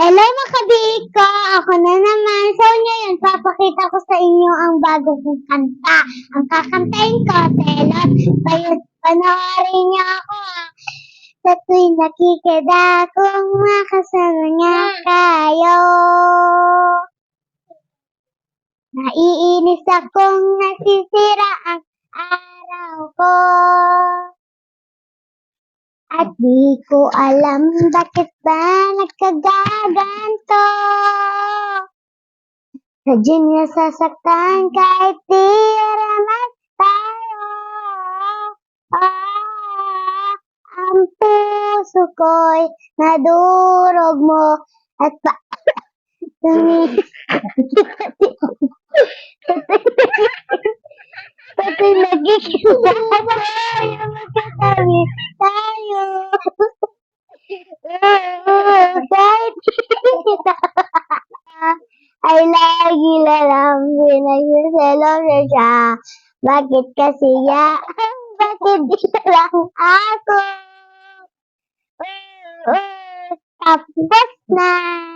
Hello mga kabiko! Ako na naman. So ngayon, papakita ko sa inyo ang bago kong kanta. Ang kakantayin ko, Selot. Panoorin niyo ako sa tuwing nakikita kong makasama niya kayo. Naiinis akong nasisira ang araw ko. At di ko alam bakit ba nagkagaganto. Sadya niya sasaktan kahit di raman tayo. Ang puso ko'y nadurog mo at pati nagkikita tayo, magkatabi tayo. Kahit ay lagi na lang pinagsasalo siya. Bakit kasi bakit di na lang ako? Tapos na.